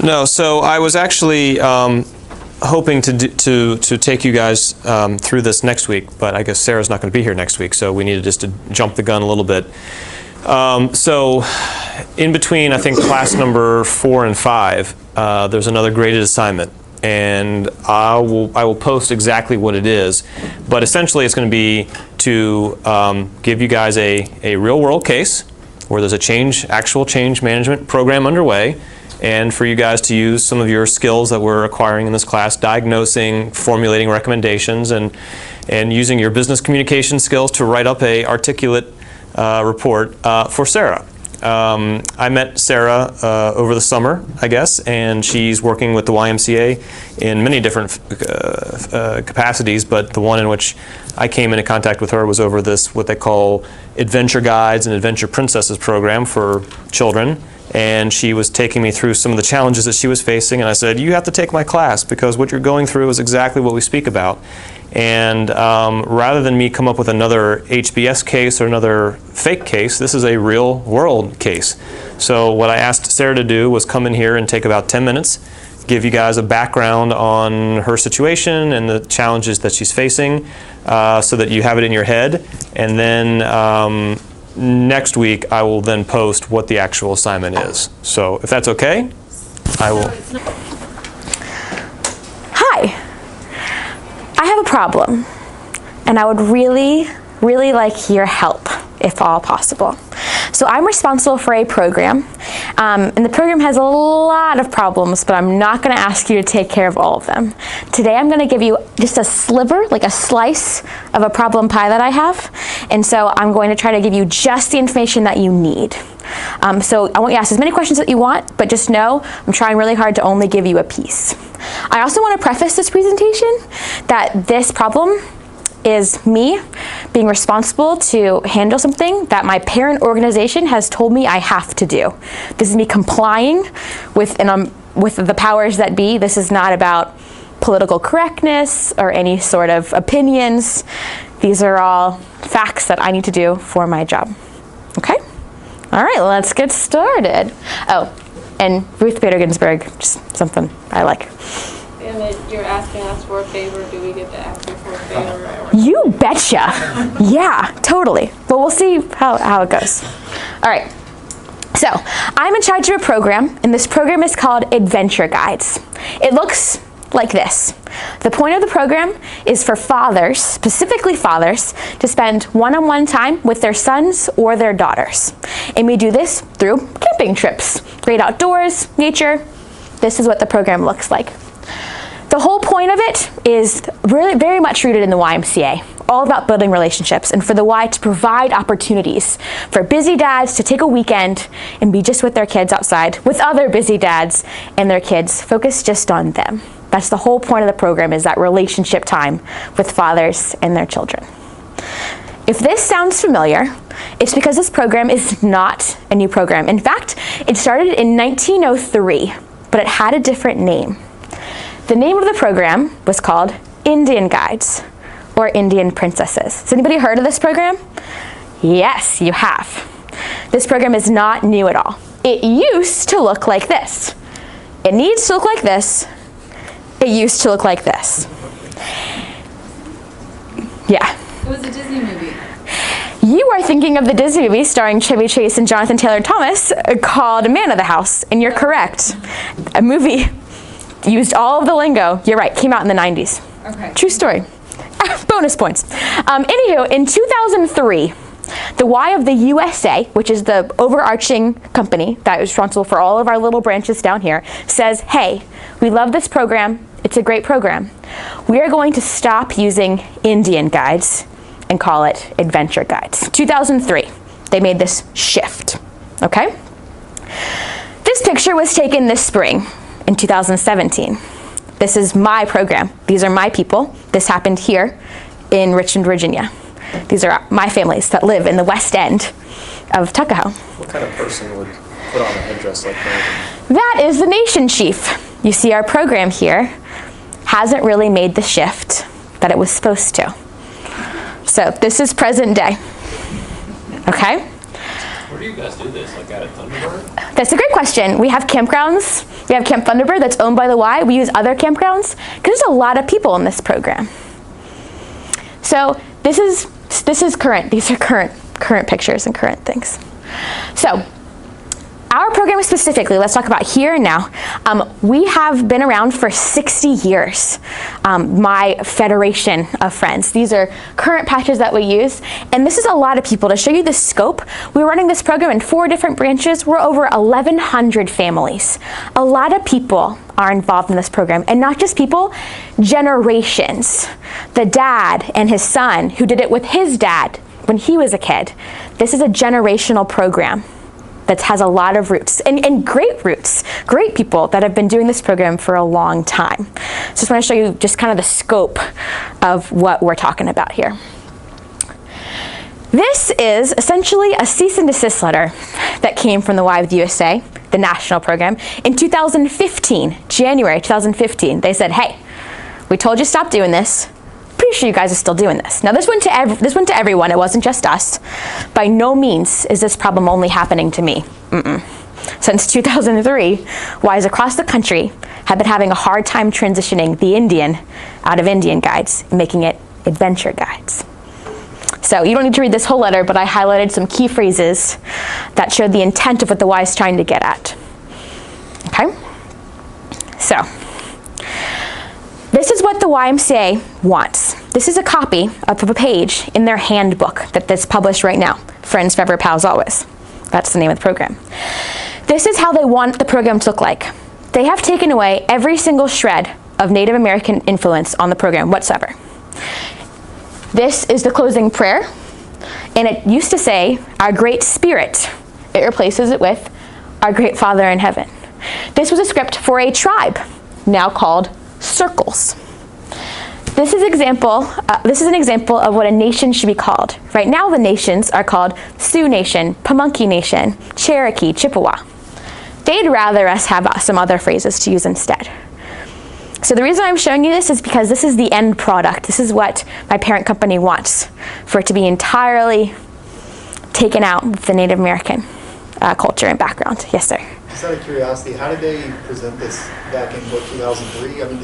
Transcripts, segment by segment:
No, so I was actually hoping to take you guys through this next week, but I guess Sarah's not going to be here next week, so we needed just to jump the gun a little bit. So in between, I think, class number 4 and 5, there's another graded assignment, and I will post exactly what it is, but essentially it's going to be to give you guys a real-world case where there's a actual change management program underway, and for you guys to use some of your skills that we're acquiring in this class, diagnosing, formulating recommendations, and using your business communication skills to write up a articulate report for Sarah. I met Sarah over the summer, I guess, and she's working with the YMCA in many different capacities, but the one in which I came into contact with her was over this, what they call Adventure Guides and Adventure Princesses program for children. And she was taking me through some of the challenges that she was facing, and I said, you have to take my class because what you're going through is exactly what we speak about. And rather than me come up with another HBS case or another fake case, this is a real world case. So what I asked Sarah to do was come in here and take about 10 minutes, give you guys a background on her situation and the challenges that she's facing so that you have it in your head. And then next week I will then post what the actual assignment is. So if that's okay, I will. Hi. I have a problem, and I would really, really like your help, if all possible. So I'm responsible for a program, and the program has a lot of problems, but I'm not going to ask you to take care of all of them. Today I'm going to give you just a sliver, like a slice of a problem pie that I have, and so I'm going to try to give you just the information that you need. So I want you to ask as many questions that you want, but just know I'm trying really hard to only give you a piece. I also want to preface this presentation that this problem is me being responsible to handle something that my parent organization has told me I have to do. This is me complying with the powers that be. This is not about political correctness or any sort of opinions. These are all facts that I need to do for my job. Okay? All right, let's get started. Oh, and Ruth Bader Ginsburg, just something I like. And then you're asking us for a favor. Do we get to ask you for a favor? You betcha. Yeah, totally. But we'll see how it goes. All right. So I'm in charge of a program, and this program is called Adventure Guides. It looks like this. The point of the program is for fathers, specifically fathers, to spend one-on-one time with their sons or their daughters. And we do this through camping trips, great outdoors, nature. This is what the program looks like. The whole point of it is really very much rooted in the YMCA, all about building relationships, and for the Y to provide opportunities for busy dads to take a weekend and be just with their kids outside with other busy dads and their kids, focus just on them. That's the whole point of the program, is that relationship time with fathers and their children. If this sounds familiar, it's because this program is not a new program. In fact, it started in 1903, but it had a different name. The name of the program was called Indian Guides, or Indian Princesses. Has anybody heard of this program? Yes, you have. This program is not new at all. It used to look like this. It needs to look like this. It used to look like this. Yeah. It was a Disney movie. You are thinking of the Disney movie starring Chevy Chase and Jonathan Taylor Thomas called Man of the House, and you're correct. A movie used all of the lingo. You're right, came out in the 90s. Okay. True story. Bonus points. Anywho, in 2003, the Y of the USA, which is the overarching company that is responsible for all of our little branches down here, says, hey, we love this program. It's a great program. We are going to stop using Indian Guides and call it Adventure Guides. 2003, they made this shift, okay? This picture was taken this spring in 2017. This is my program. These are my people. This happened here in Richmond, Virginia. These are my families that live in the West End of Tuckahoe. What kind of person would put on a headdress like that? That is the nation chief. You see, our program here hasn't really made the shift that it was supposed to. So this is present day. Okay? Where do you guys do this? Like at a Thunderbird? That's a great question. We have campgrounds. We have Camp Thunderbird that's owned by the Y. We use other campgrounds because there's a lot of people in this program. So this is current. These are current pictures and current things. So our program specifically, let's talk about here and now. We have been around for 60 years, my federation of friends. These are current patches that we use, and this is a lot of people. To show you the scope, we're running this program in 4 different branches. We're over 1,100 families. A lot of people are involved in this program, and not just people, generations. The dad and his son who did it with his dad when he was a kid. This is a generational program that has a lot of roots, and great roots, great people that have been doing this program for a long time. So just want to show you just kind of the scope of what we're talking about here. This is essentially a cease and desist letter that came from the Y with USA, the national program, in 2015, January 2015. They said, hey, we told you to stop doing this. Pretty sure you guys are still doing this. Now this went to everyone. It wasn't just us. By no means is this problem only happening to me. Since 2003, Ys across the country have been having a hard time transitioning the Indian out of Indian guides and making it adventure guides. So you don't need to read this whole letter, but I highlighted some key phrases that showed the intent of what the Y is trying to get at. Okay? So this is what the YMCA wants. This is a copy of a page in their handbook that's published right now. Friends, Forever, Pals, Always. That's the name of the program. This is how they want the program to look like. They have taken away every single shred of Native American influence on the program whatsoever. This is the closing prayer, and it used to say, our great spirit. It replaces it with, our great Father in heaven. This was a script for a tribe, now called circles. This is an example of what a nation should be called. Right now the nations are called Sioux Nation, Pamunkey Nation, Cherokee, Chippewa. They'd rather us have some other phrases to use instead. So the reason I'm showing you this is because this is the end product. This is what my parent company wants, for it to be entirely taken out of the Native American culture and background. Yes, sir. Just out of curiosity, how did they present this back in, 2003? I mean,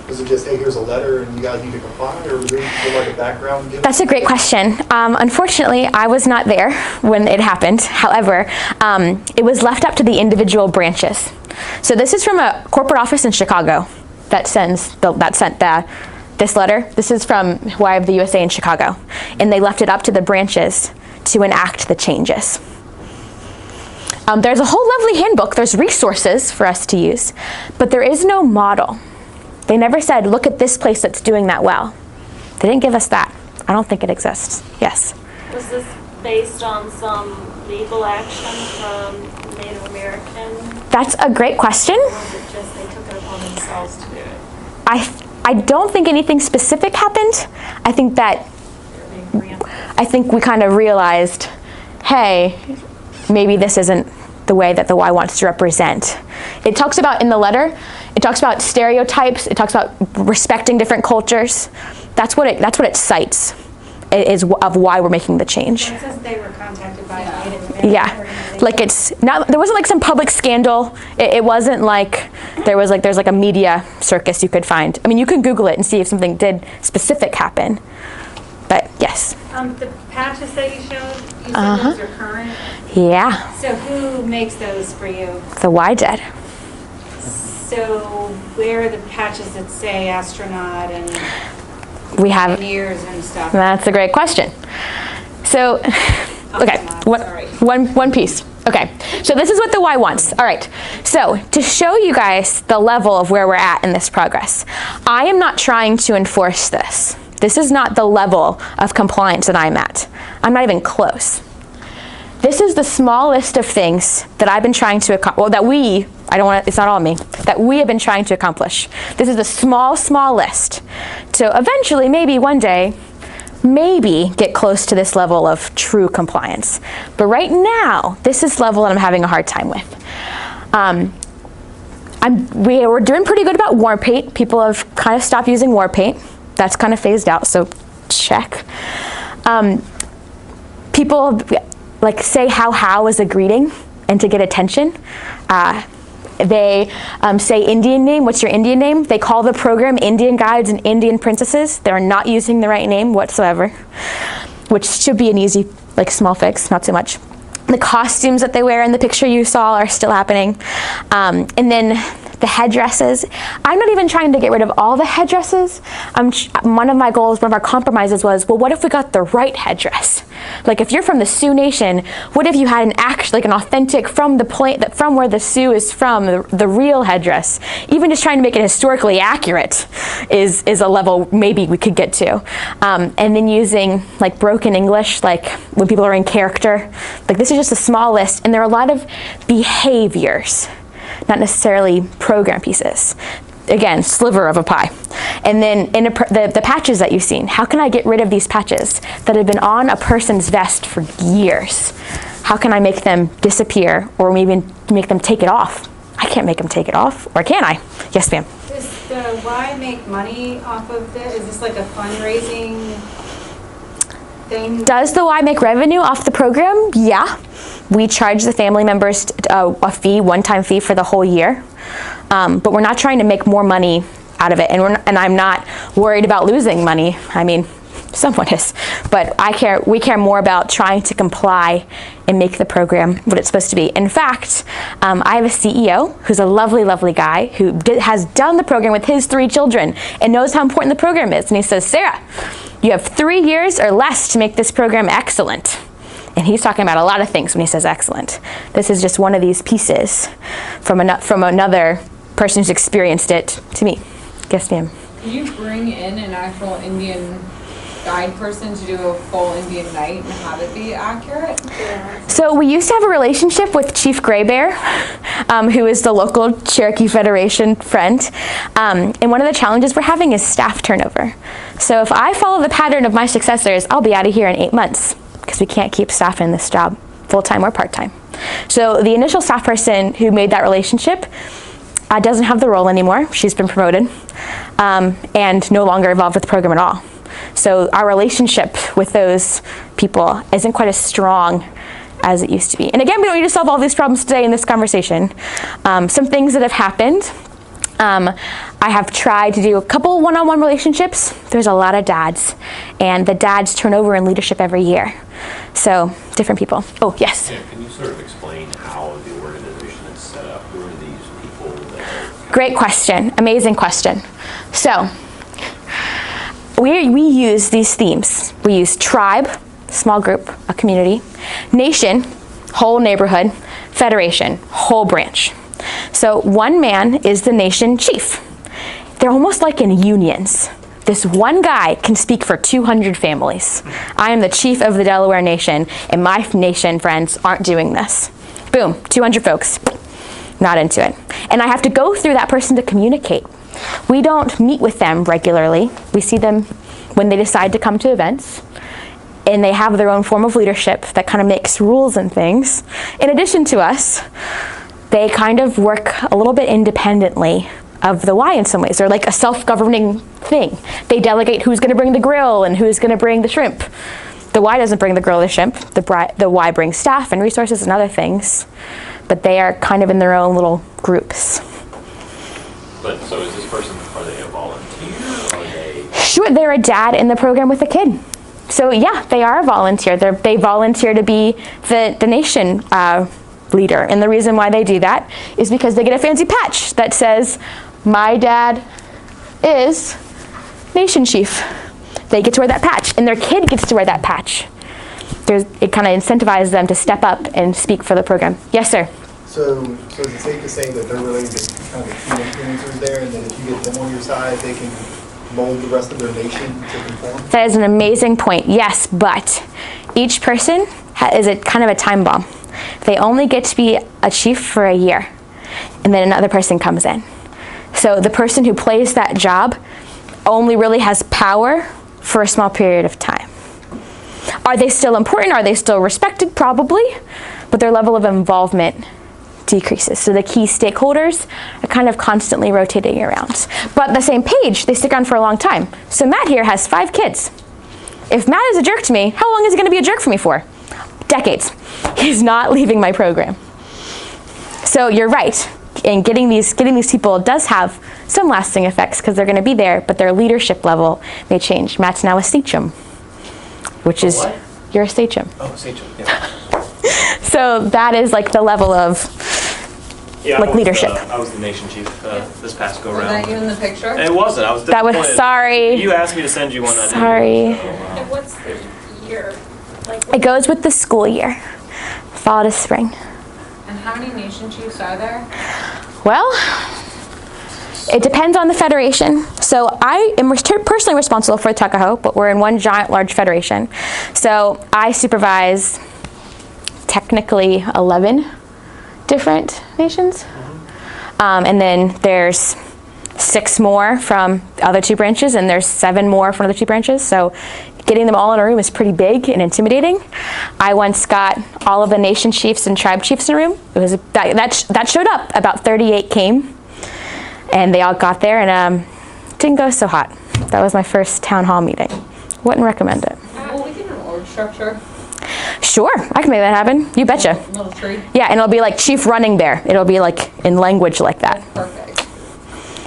was it just, hey, here's a letter and you guys need to comply, or was there like a background given? That's a great question. Unfortunately, I was not there when it happened. However, it was left up to the individual branches. So this is from a corporate office in Chicago that sent this letter. This is from Y of the USA in Chicago. And they left it up to the branches to enact the changes. There's a whole lovely handbook. There's resources for us to use, but there is no model. They never said, look at this place that's doing that well. They didn't give us that. I don't think it exists. Yes? Was this based on some legal action from Native American? That's a great question. Or was it just they took it upon themselves to do it? I don't think anything specific happened. I think we kind of realized, hey, maybe this isn't the way that the Y wants to represent. It talks about, in the letter, it talks about stereotypes, it talks about respecting different cultures. That's what it cites, is of why we're making the change. It says they were contacted by Native American Yeah, like it's not, there wasn't like some public scandal. It wasn't like there's like a media circus you could find. I mean, you can Google it and see if something did specific happen. But yes. The patches that you showed, you said those are current? Yeah. So who makes those for you? The Y did. So where are the patches that say astronaut and We have engineers and stuff? That's a great question. So, okay, one piece. Okay, so this is what the Y wants. All right, so to show you guys the level of where we're at in this progress, I am not trying to enforce this. This is not the level of compliance that I'm at. I'm not even close. This is the small list of things that I've been trying to accomplish, it's not all me, that we have been trying to accomplish. This is a small, small list to eventually, maybe one day, maybe get close to this level of true compliance. But right now, this is the level that I'm having a hard time with. We're doing pretty good about war paint. People have kind of stopped using war paint. That's kind of phased out, so check. People like say how is a greeting. and to get attention. They say Indian name, what's your Indian name? They call the program Indian Guides and Indian Princesses. They're not using the right name whatsoever, which should be an easy, like, small fix, not so much. The costumes that they wear in the picture you saw are still happening. And then the headdresses. I'm not even trying to get rid of all the headdresses. One of my goals, one of our compromises was, well, what if we got the right headdress? Like, if you're from the Sioux Nation, what if you had an authentic from where the Sioux is from, the real headdress? Even just trying to make it historically accurate is a level maybe we could get to. And then using, like, broken English, like when people are in character. Like, this is just a small list, and there are a lot of behaviors, not necessarily program pieces. Again, sliver of a pie. And then in the patches that you've seen, how can I get rid of these patches that have been on a person's vest for years? How can I make them disappear, or maybe make them take it off? I can't make them take it off, or can I? Yes, ma'am. Does the Y make money off of this? Is this like a fundraising thing? Does the Y make revenue off the program? Yeah. We charge the family members a fee, one-time fee for the whole year. But we're not trying to make more money out of it, and I'm not worried about losing money. I mean, someone is, but we care more about trying to comply and make the program what it's supposed to be. In fact, I have a CEO who's a lovely, lovely guy who has done the program with his 3 children and knows how important the program is. And he says, Sarah, you have 3 years or less to make this program excellent. And he's talking about a lot of things when he says excellent. This is just one of these pieces from another person who's experienced it to me. Yes, ma'am. Can you bring in an actual Indian guide person to do a full Indian night and have it be accurate? Yeah. So we used to have a relationship with Chief Gray Bear, who is the local Cherokee Federation friend. And one of the challenges we're having is staff turnover. So if I follow the pattern of my successors, I'll be out of here in 8 months, because we can't keep staff in this job, full-time or part-time. So the initial staff person who made that relationship doesn't have the role anymore. She's been promoted and no longer involved with the program at all. So our relationship with those people isn't quite as strong as it used to be. And again, we don't need to solve all these problems today in this conversation. Some things that have happened. I have tried to do a couple one-on-one relationships. There's a lot of dads, and the dads turn over in leadership every year. So different people. Oh, yes? Yeah, can you sort of explain how the organization is set up? Who are these people that... Great question. Amazing question. So we use these themes. We use tribe, small group, a community, nation, whole neighborhood, federation, whole branch. So one man is the nation chief. They're almost like in unions. This one guy can speak for 200 families. I am the chief of the Delaware Nation, and my nation friends aren't doing this. Boom, 200 folks, not into it. And I have to go through that person to communicate. We don't meet with them regularly. We see them when they decide to come to events, and they have their own form of leadership that kind of makes rules and things. In addition to us, they kind of work a little bit independently of the Y in some ways. They're like a self-governing thing. They delegate who's going to bring the grill and who's going to bring the shrimp. The Y doesn't bring the grill or the shrimp. The Y brings staff and resources and other things. But they are kind of in their own little groups. But so is this person, are they a volunteer? Or are they... Sure, they're a dad in the program with a kid. So yeah, they are a volunteer. They volunteer to be the nation leader. And the reason why they do that is because they get a fancy patch that says, my dad is nation chief. They get to wear that patch, and their kid gets to wear that patch. It kind of incentivizes them to step up and speak for the program. Yes, sir? So is it safe to say that they're really the kind of the key influencers there, and that if you get them on your side, they can mold the rest of their nation to conform? That is an amazing point, yes, but each person is a kind of a time bomb. They only get to be a chief for a year, and then another person comes in. So the person who plays that job only really has power for a small period of time. Are they still important? Are they still respected? Probably, but their level of involvement decreases. So the key stakeholders are kind of constantly rotating around. But the same page, they stick around for a long time. So Matt here has 5 kids. If Matt is a jerk to me, how long is he going to be a jerk for me for? Decades. He's not leaving my program. So you're right. And getting these people does have some lasting effects because they're going to be there, but their leadership level may change. Matt's now a sachem, which is what? you're a sachem. Oh, sachem. Yeah. So that is like the level of leadership. I was the nation chief this past go Was around. that you in the picture? It wasn't. I was That was disappointed. sorry. You asked me to send you one. I Sorry. didn't. And what's the year? Like, It goes with the school year, fall to spring. And how many nation chiefs are there? Well, it depends on the federation. So I am personally responsible for Tuckahoe, but we're in one giant, large federation. So I supervise technically 11 different nations. And then there's 6 more from the other 2 branches, and there's 7 more from the other 2 branches. So getting them all in a room is pretty big and intimidating. I once got all of the nation chiefs and tribe chiefs in a room. It was that showed up. About 38 came, and they all got there, and didn't go so hot. That was my first town hall meeting. Wouldn't recommend it. Will we get an org structure? Sure, I can make that happen. You betcha. Little tree? Yeah, and it'll be like Chief Running Bear. It'll be like in language like that. Perfect.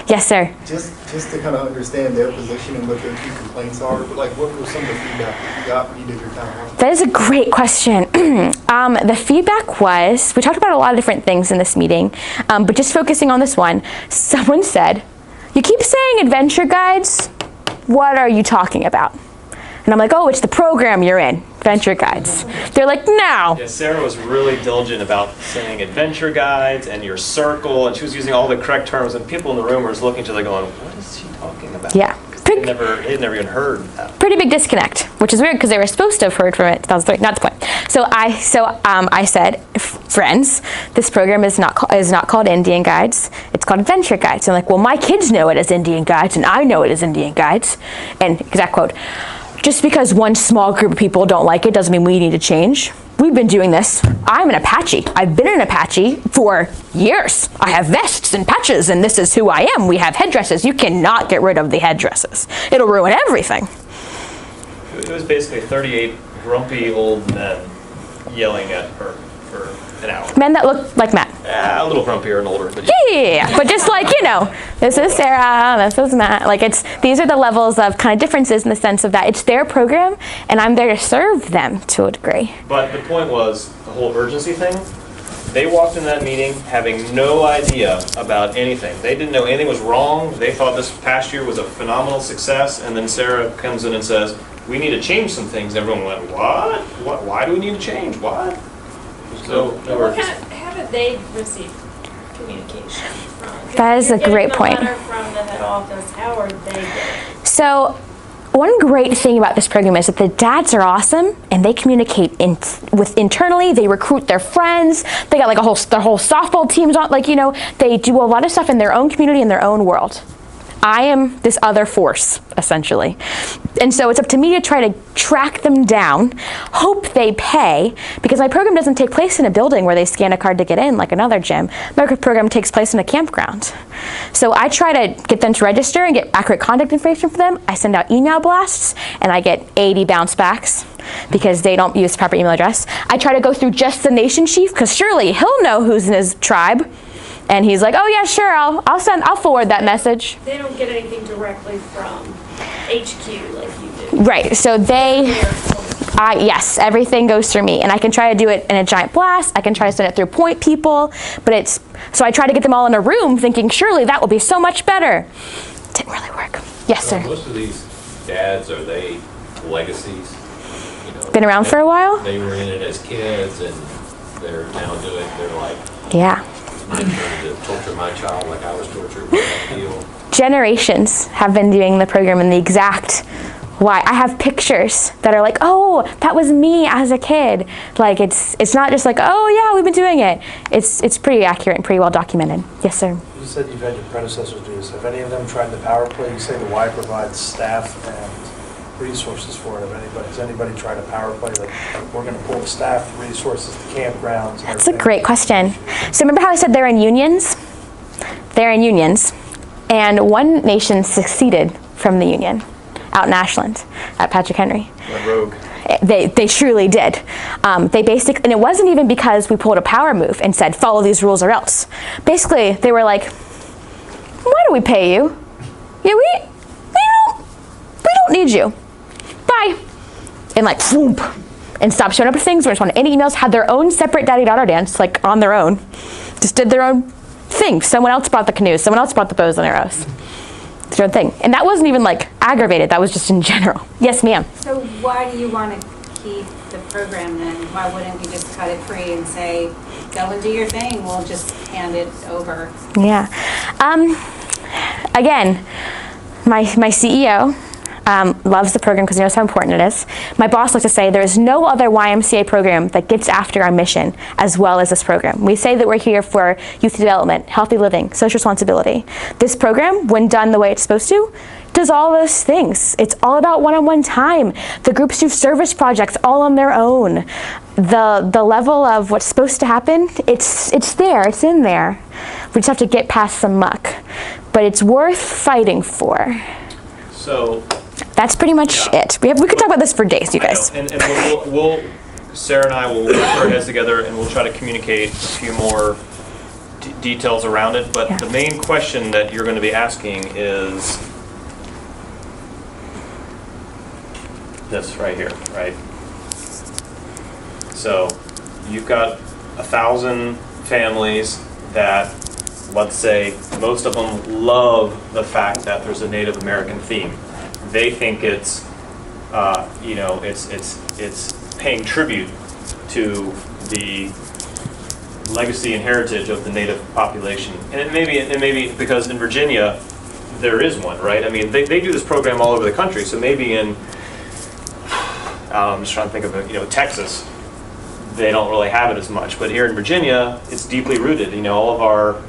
Yes, sir. Just to kind of understand their position and what their key complaints are, like what were some of the feedback that you got when you did your town hall? That is a great question. The feedback was, we talked about a lot of different things in this meeting, but just focusing on this one, someone said, you keep saying adventure guides, what are you talking about? And I'm like, oh, it's the program you're in, Adventure Guides. They're like, no. Yeah, Sarah was really diligent about saying adventure guides and your circle, and she was using all the correct terms, and people in the room were just looking at each other going, what is she talking about? Yeah. 'Cause they'd never even heard that. Pretty big disconnect, which is weird because they were supposed to have heard from it. That was not the point. So I said, friends, this program is not called Indian Guides. It's called Adventure Guides. And like, well, my kids know it as Indian Guides, and I know it as Indian Guides. And exact quote. Just because one small group of people don't like it doesn't mean we need to change. We've been doing this. I'm an Apache. I've been an Apache for years. I have vests and patches, and this is who I am. We have headdresses. You cannot get rid of the headdresses. It'll ruin everything. It was basically 38 grumpy old men yelling at her for an hour. Men that look like Matt. A little grumpier and older, but Yeah. But just like, this is Sarah, this is Matt. Like these are the levels of kind of differences in the sense of that it's their program and I'm there to serve them to a degree. But the point was the whole urgency thing. They walked in that meeting having no idea about anything. They didn't know anything was wrong. They thought this past year was a phenomenal success. And then Sarah comes in and says, we need to change some things. Everyone went, what? Why do we need to change? What? So, how did they receive communication from? 'Cause That is you're a great getting point. letter from the head office. How are they getting it? So one great thing about this program is that the dads are awesome and they communicate internally. They recruit their friends. They got like their whole softball teams on. They do a lot of stuff in their own community, in their own world. I am this other force, essentially. And so it's up to me to try to track them down, hope they pay, because my program doesn't take place in a building where they scan a card to get in like another gym. My program takes place in a campground. So I try to get them to register and get accurate contact information for them. I send out email blasts, and I get 80 bounce backs because they don't use the proper email address. I try to go through just the nation chief, because surely he'll know who's in his tribe. And he's like, oh yeah, sure, I'll forward that message. They don't get anything directly from HQ like you do. Right, so yes, everything goes through me. And I can try to do it in a giant blast. I can try to send it through point people, but so I try to get them all in a room thinking, surely that will be so much better. Didn't really work. Yes, So sir. most of these dads, are they legacies? Been around for a while? They were in it as kids and they're now they're like, Yeah. my turn to torture my child like I was tortured with that deal. Generations have been doing the program in the exact why. I have pictures that are like, oh, that was me as a kid. Like it's not just like, oh yeah, we've been doing it. It's pretty accurate and pretty well documented. Yes, sir. You said you've had your predecessors do this. Have any of them tried the power play? You say the Y provides staff and resources for it. Has anybody tried a power play? Like we're going to pull the staff, resources, the campgrounds. That's a great question. So remember how I said they're in unions? They're in unions. And one nation seceded from the union out in Ashland at Patrick Henry. went rogue. They truly did. They basically, and it wasn't even because we pulled a power move and said, follow these rules or else. Basically, they were like, why do we pay you? Yeah, we don't need you. Bye. And like, whoop, and stopped showing up to things, responded to any emails, had their own separate daddy-daughter dance, like on their own. Just did their own thing. Someone else brought the canoes, someone else brought the bows and arrows. Their own thing. And that wasn't even like aggravated, that was just in general. Yes, ma'am. So why do you want to keep the program then? Why wouldn't we just cut it free and say, go and do your thing, we'll just hand it over? Yeah. Again, my CEO loves the program because he knows how important it is. My boss likes to say there is no other YMCA program that gets after our mission as well as this program. We say that we're here for youth development, healthy living, social responsibility. This program, when done the way it's supposed to, does all those things. It's all about one-on-one time. The groups do service projects all on their own. The level of what's supposed to happen, it's there, it's in there. We just have to get past some muck. But it's worth fighting for. So that's pretty much it. We could talk about this for days, you guys. And we'll Sarah and I will put our heads together and we'll try to communicate a few more details around it. But Yeah. the main question that you're going to be asking is this right here, right? So you've got 1,000 families that, let's say, most of them love the fact that there's a Native American theme. They think it's, you know, it's paying tribute to the legacy and heritage of the Native population. And it may be because in Virginia there is one, right? I mean, they do this program all over the country. So maybe in, I'm just trying to think of it, you know, Texas, they don't really have it as much. But here in Virginia, it's deeply rooted. You know, all of our,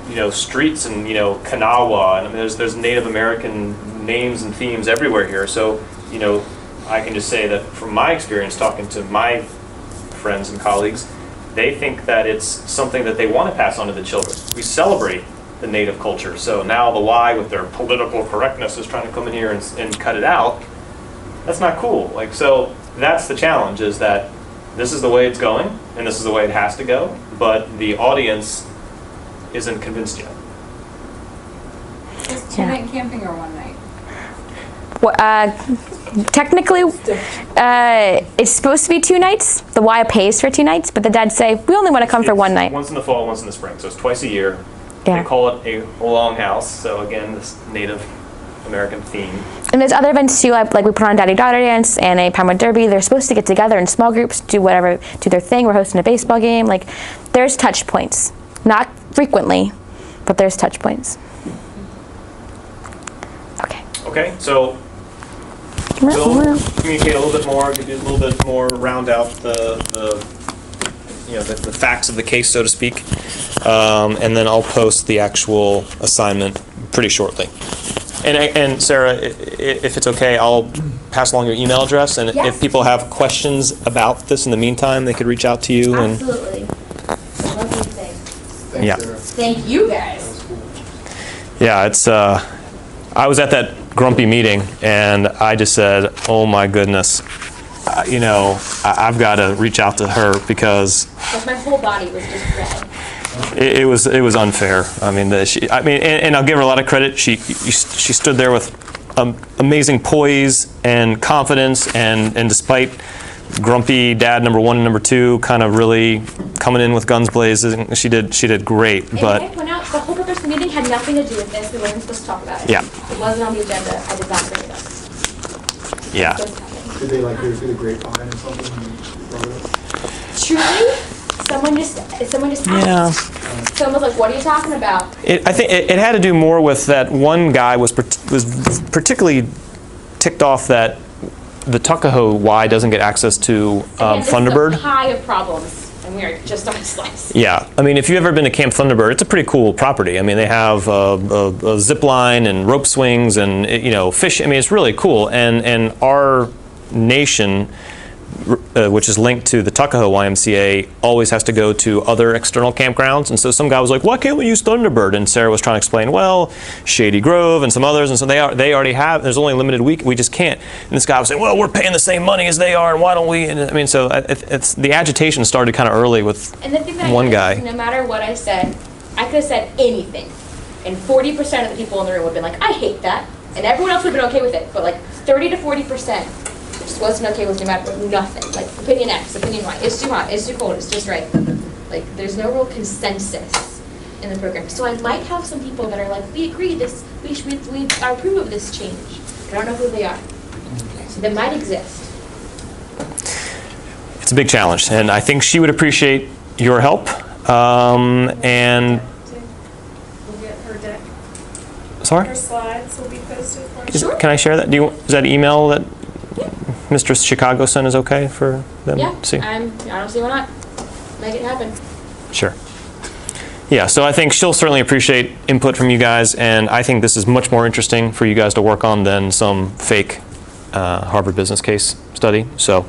you know, streets and, you know, Kanawha, and I mean, there's Native American names and themes everywhere here. So, you know, I can just say that from my experience talking to my friends and colleagues, they think that it's something that they want to pass on to the children. We celebrate the Native culture. So now the Y with their political correctness is trying to come in here and cut it out. That's not cool. Like, so that's the challenge, is that this is the way it's going and this is the way it has to go, but the audience isn't convinced yet. Is 2-night camping or 1 night? Well, technically, it's supposed to be 2 nights. The Y pays for 2 nights, but the dads say, we only want to come for 1 night. Once in the fall, once in the spring. So it's twice a year. Yeah. They call it a longhouse. So again, this Native American theme. And there's other events too, like we put on Daddy-Daughter Dance and a Pound Derby. They're supposed to get together in small groups, do their thing. We're hosting a baseball game. Like, there's touch points. Not frequently, but there's touch points. Okay. Okay, so we'll communicate a little bit more, give you a little bit more, round out the facts of the case, so to speak, and then I'll post the actual assignment pretty shortly. And Sarah, if it's okay, I'll pass along your email address, and Yes. if people have questions about this in the meantime, they could reach out to you. Absolutely. Lovely thing. Thanks, Yeah. Sarah. Thank you guys. Yeah, it's. I was at that grumpy meeting, and I just said, "Oh my goodness, you know, I've got to reach out to her because My whole body was just red. it was unfair. I mean, and I'll give her a lot of credit. She stood there with amazing poise and confidence, and despite grumpy dad number 1 and number 2 kind of really coming in with guns blazing, she did great. And But I point out, the whole purpose of the meeting had nothing to do with this. We weren't supposed to talk about it. Yeah. It wasn't on the agenda. I did not bring it up. yeah. It doesn't happen. Did they like hear through the grapevine or something? You brought it up? Truly, someone just Yeah. asked. Someone was like, "What are you talking about?" I think it had to do more with that one guy was particularly ticked off that the Tuckahoe Y doesn't get access to Again, this is a Thunderbird. pie of problems, and we are just on a slice. Yeah, I mean, if you've ever been to Camp Thunderbird, it's a pretty cool property. I mean, they have a zip line and rope swings and, you know, fish. I mean, it's really cool. And our nation which is linked to the Tuckahoe YMCA, always has to go to other external campgrounds. And so some guy was like, why can't we use Thunderbird? And Sarah was trying to explain, well, Shady Grove and some others, and so they already have, there's only a limited week, we just can't. And this guy was saying, well, we're paying the same money as they are, and why don't we? And I mean, so it's the agitation started kind of early with And the thing that one I guy. Is no matter what I said, I could have said anything. And 40% of the people in the room would have been like, I hate that. And everyone else would have been okay with it. But like 30 to 40% just wasn't okay with no matter nothing. Like opinion X, opinion Y. It's too hot, it's too cold, it's just right. Like there's no real consensus in the program. So I might have some people that are like, we agree this, we approve of this change. I don't know who they are. So they might exist. It's a big challenge, and I think she would appreciate your help. And We'll get her deck. sorry, Her slides will be posted for can I share that? Is that email that Mr. Chicago sent is okay for them Yeah, to see? I don't see why not. Make it happen. Sure. Yeah, so I think she'll certainly appreciate input from you guys, and I think this is much more interesting for you guys to work on than some fake Harvard business case study. So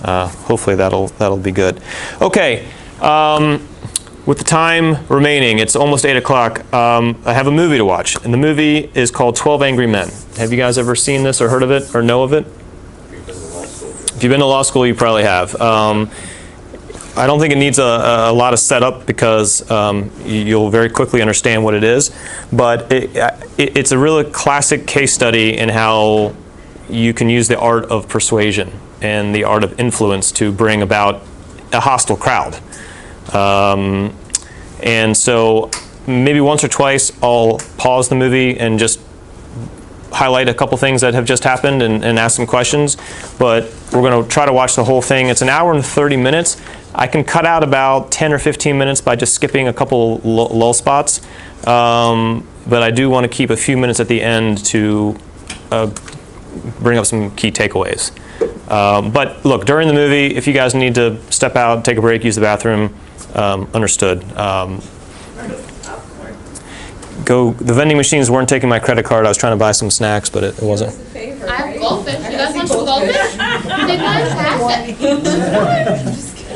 hopefully that'll be good. Okay. With the time remaining, it's almost 8 o'clock, I have a movie to watch, and the movie is called 12 Angry Men. Have you guys ever seen this or heard of it or know of it? If you've been to law school, you probably have. I don't think it needs a lot of setup because you'll very quickly understand what it is, but it's a really classic case study in how you can use the art of persuasion and the art of influence to bring about a hostile crowd. And so maybe once or twice I'll pause the movie and just highlight a couple things that have just happened and ask some questions, but we're going to try to watch the whole thing. It's an hour and 30 minutes. I can cut out about 10 or 15 minutes by just skipping a couple lull spots, but I do want to keep a few minutes at the end to bring up some key takeaways. But look, during the movie, if you guys need to step out, take a break, use the bathroom, understood. The vending machines weren't taking my credit card. I was trying to buy some snacks, but it wasn't. I have goldfish. You guys want some goldfish? They guys have it.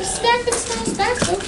Stack them snacks back, folks.